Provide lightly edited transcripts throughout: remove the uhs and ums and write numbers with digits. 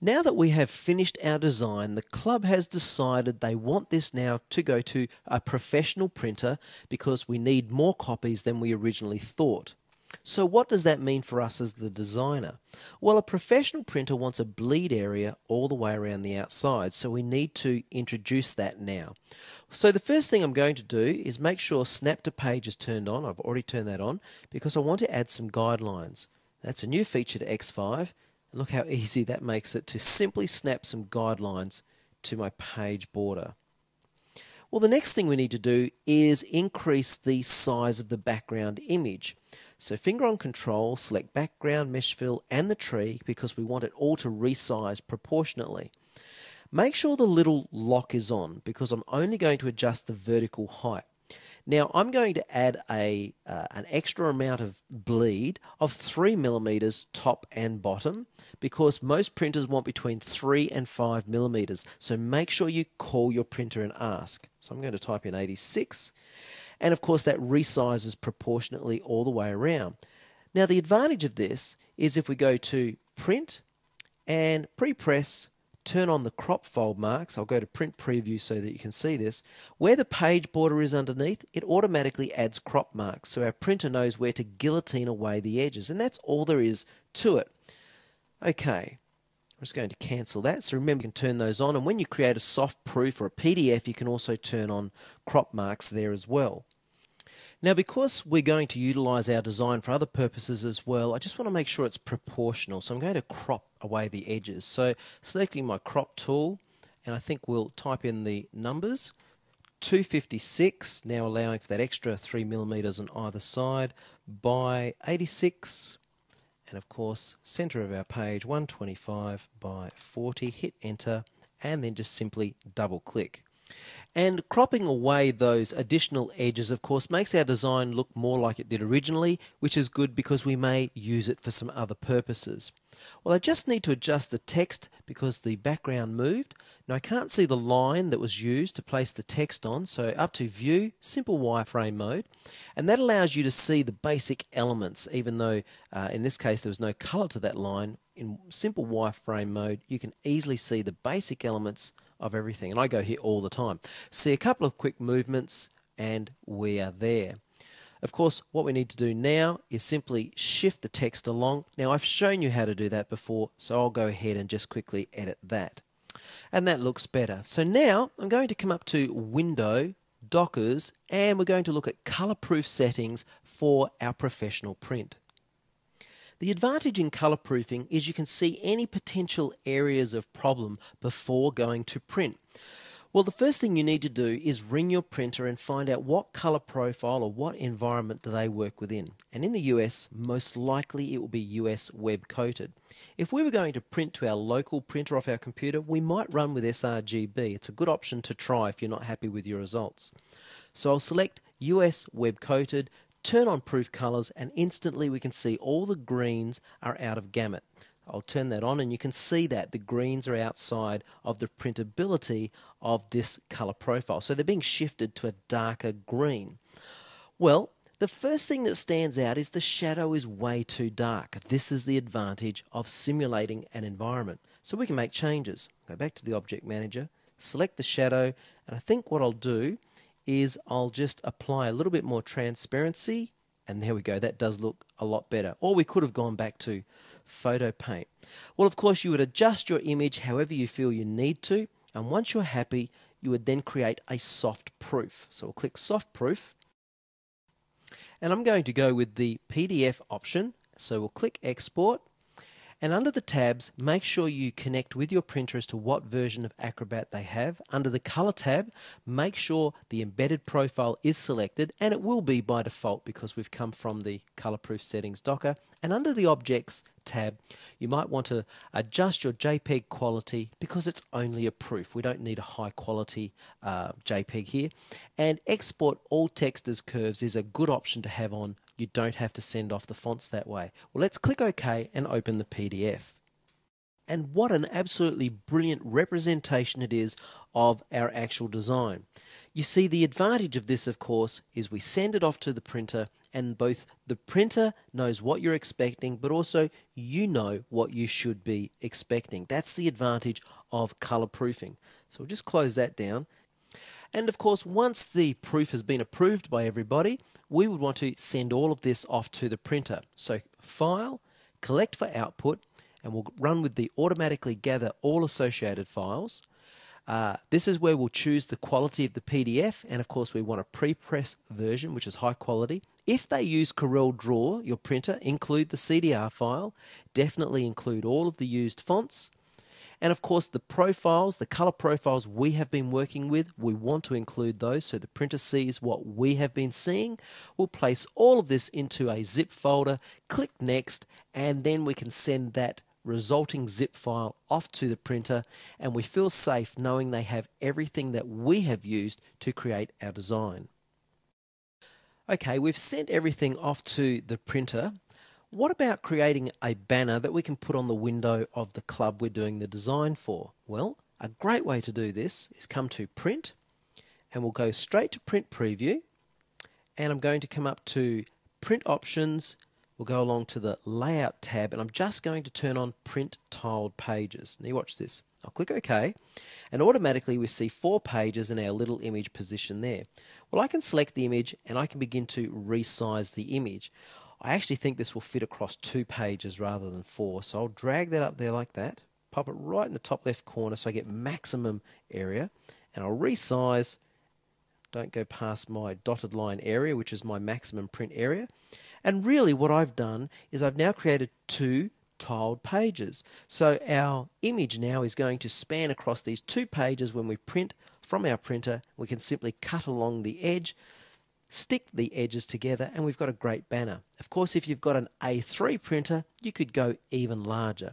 Now that we have finished our design, the club has decided they want this now to go to a professional printer because we need more copies than we originally thought. So what does that mean for us as the designer? Well, a professional printer wants a bleed area all the way around the outside, so we need to introduce that now. So the first thing I'm going to do is make sure Snap to Page is turned on. I've already turned that on because I want to add some guidelines. That's a new feature to X5. And look how easy that makes it to simply snap some guidelines to my page border. Well, the next thing we need to do is increase the size of the background image. So finger on Control, select Background, Mesh Fill and the tree because we want it all to resize proportionately. Make sure the little lock is on because I'm only going to adjust the vertical height. Now I'm going to add an extra amount of bleed of 3mm top and bottom because most printers want between 3 and 5mm. So make sure you call your printer and ask. So I'm going to type in 86. And of course that resizes proportionately all the way around. Now the advantage of this is if we go to Print and Pre-Press, turn on the crop fold marks. I'll go to Print Preview so that you can see this. Where the page border is underneath, it automatically adds crop marks so our printer knows where to guillotine away the edges, and that's all there is to it. Okay, I'm just going to cancel that. So remember, you can turn those on, and when you create a soft proof or a PDF, you can also turn on crop marks there as well. Now, because we're going to utilize our design for other purposes as well, I just want to make sure it's proportional. So I'm going to crop away the edges. So selecting my crop tool, and I think we'll type in the numbers, 256, now allowing for that extra 3mm on either side, by 86, and of course, center of our page, 125 by 40, hit enter, and then just simply double click. And cropping away those additional edges, of course, makes our design look more like it did originally, which is good because we may use it for some other purposes. Well, I just need to adjust the text because the background moved. Now, I can't see the line that was used to place the text on, so up to View, Simple Wireframe Mode, and that allows you to see the basic elements, even though in this case there was no color to that line. In Simple Wireframe Mode, you can easily see the basic elements of everything, and I go here all the time. See a couple of quick movements and we are there. Of course, what we need to do now is simply shift the text along. Now, I've shown you how to do that before, so I'll go ahead and just quickly edit that. And that looks better. So now I'm going to come up to Window, Dockers, and we're going to look at color proof settings for our professional print. The advantage in color proofing is you can see any potential areas of problem before going to print. Well, the first thing you need to do is ring your printer and find out what color profile or what environment do they work within. And in the US, most likely it will be US web coated. If we were going to print to our local printer off our computer, we might run with sRGB. It's a good option to try if you're not happy with your results. So I'll select US web coated, turn on proof colors, and instantly we can see all the greens are out of gamut. I'll turn that on and you can see that the greens are outside of the printability of this color profile. So they're being shifted to a darker green. Well, the first thing that stands out is the shadow is way too dark. This is the advantage of simulating an environment. So we can make changes. Go back to the Object Manager, select the shadow, and I think what I'll do is I'll just apply a little bit more transparency, and there we go, that does look a lot better. Or we could have gone back to Photo Paint. Well, of course, you would adjust your image however you feel you need to, and once you're happy, you would then create a soft proof. So we'll click Soft Proof, and I'm going to go with the PDF option, so we'll click Export, and under the tabs, make sure you connect with your printer as to what version of Acrobat they have. Under the Color tab, make sure the embedded profile is selected, and it will be by default because we've come from the Color Proof Settings Docker. And under the Objects tab, you might want to adjust your JPEG quality because it's only a proof. We don't need a high quality JPEG here. And Export all text as curves is a good option to have on. You don't have to send off the fonts that way. Well, let's click OK and open the PDF. And what an absolutely brilliant representation it is of our actual design. You see, the advantage of this, of course, is we send it off to the printer, and both the printer knows what you're expecting, but also you know what you should be expecting. That's the advantage of color proofing. So we'll just close that down. And of course, once the proof has been approved by everybody, we would want to send all of this off to the printer. So File, Collect for Output, and we'll run with the automatically gather all associated files. This is where we'll choose the quality of the PDF, and of course we want a pre-press version, which is high quality. If they use CorelDRAW, your printer, include the CDR file. Definitely include all of the used fonts. And of course the profiles, the color profiles we have been working with, we want to include those so the printer sees what we have been seeing. We'll place all of this into a zip folder, click Next, and then we can send that resulting zip file off to the printer, and we feel safe knowing they have everything that we have used to create our design. Okay, we've sent everything off to the printer. What about creating a banner that we can put on the window of the club we're doing the design for? Well, a great way to do this is come to Print, and we'll go straight to Print Preview, and I'm going to come up to Print Options. We'll go along to the Layout tab, and I'm just going to turn on Print Tiled Pages. Now you watch this. I'll click OK, and automatically we see 4 pages in our little image position there. Well, I can select the image, and I can begin to resize the image. I actually think this will fit across 2 pages rather than 4, so I'll drag that up there like that, pop it right in the top left corner so I get maximum area, and I'll resize. Don't go past my dotted line area, which is my maximum print area. And really what I've done is I've now created 2 tiled pages. So our image now is going to span across these 2 pages. When we print from our printer, we can simply cut along the edge, stick the edges together, and we've got a great banner. Of course, if you've got an A3 printer, you could go even larger.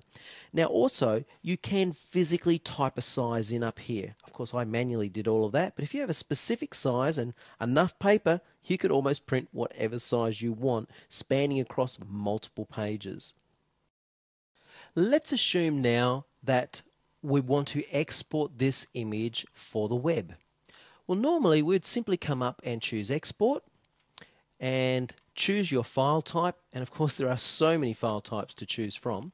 Now also, you can physically type a size in up here. Of course, I manually did all of that, but if you have a specific size and enough paper, you could almost print whatever size you want, spanning across multiple pages. Let's assume now that we want to export this image for the web. Well, normally we'd simply come up and choose Export and choose your file type, and of course there are so many file types to choose from.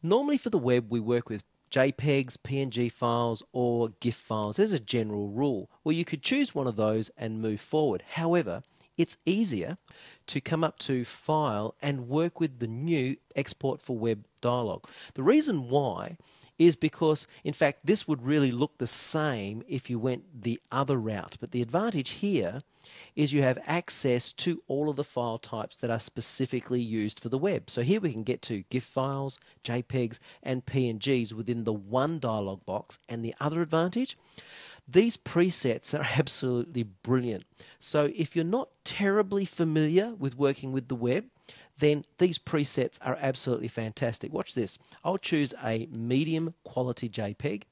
Normally for the web we work with JPEGs, PNG files, or GIF files. There's a general rule. Well, you could choose one of those and move forward. However, it's easier to come up to File and work with the new Export for Web dialog. The reason why is because, in fact, this would really look the same if you went the other route. But the advantage here is you have access to all of the file types that are specifically used for the web. So here we can get to GIF files, JPEGs, and PNGs within the one dialog box. And the other advantage, these presets are absolutely brilliant. So if you're not terribly familiar with working with the web, then these presets are absolutely fantastic. Watch this. I'll choose a medium quality JPEG.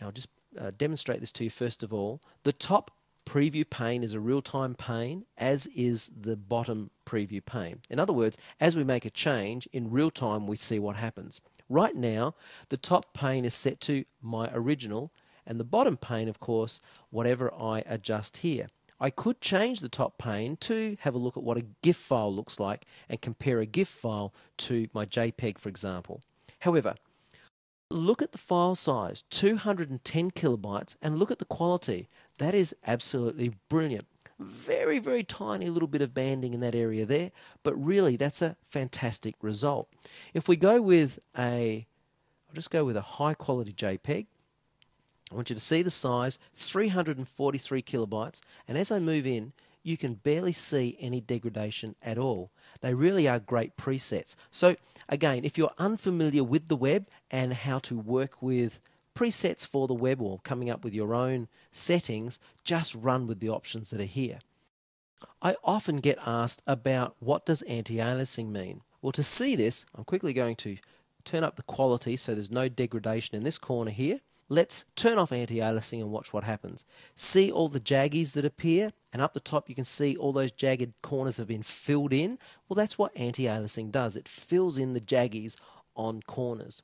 I'll just demonstrate this to you first of all. The top preview pane is a real-time pane, as is the bottom preview pane. In other words, as we make a change, in real time we see what happens. Right now, the top pane is set to my original, and the bottom pane, of course, whatever I adjust here. I could change the top pane to have a look at what a GIF file looks like and compare a GIF file to my JPEG, for example. However, look at the file size, 210 kilobytes, and look at the quality. That is absolutely brilliant. Very, very tiny little bit of banding in that area there, but really that's a fantastic result. If we go with I'll just go with a high quality JPEG. I want you to see the size, 343 kilobytes, and as I move in, you can barely see any degradation at all. They really are great presets. So again, if you're unfamiliar with the web and how to work with presets for the web or coming up with your own settings, just run with the options that are here. I often get asked about what does anti-aliasing mean. Well, to see this, I'm quickly going to turn up the quality so there's no degradation in this corner here. Let's turn off anti-aliasing and watch what happens. See all the jaggies that appear, and up the top you can see all those jagged corners have been filled in. Well, that's what anti-aliasing does. It fills in the jaggies on corners.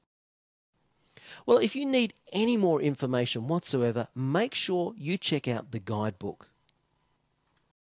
Well, if you need any more information whatsoever, make sure you check out the guidebook.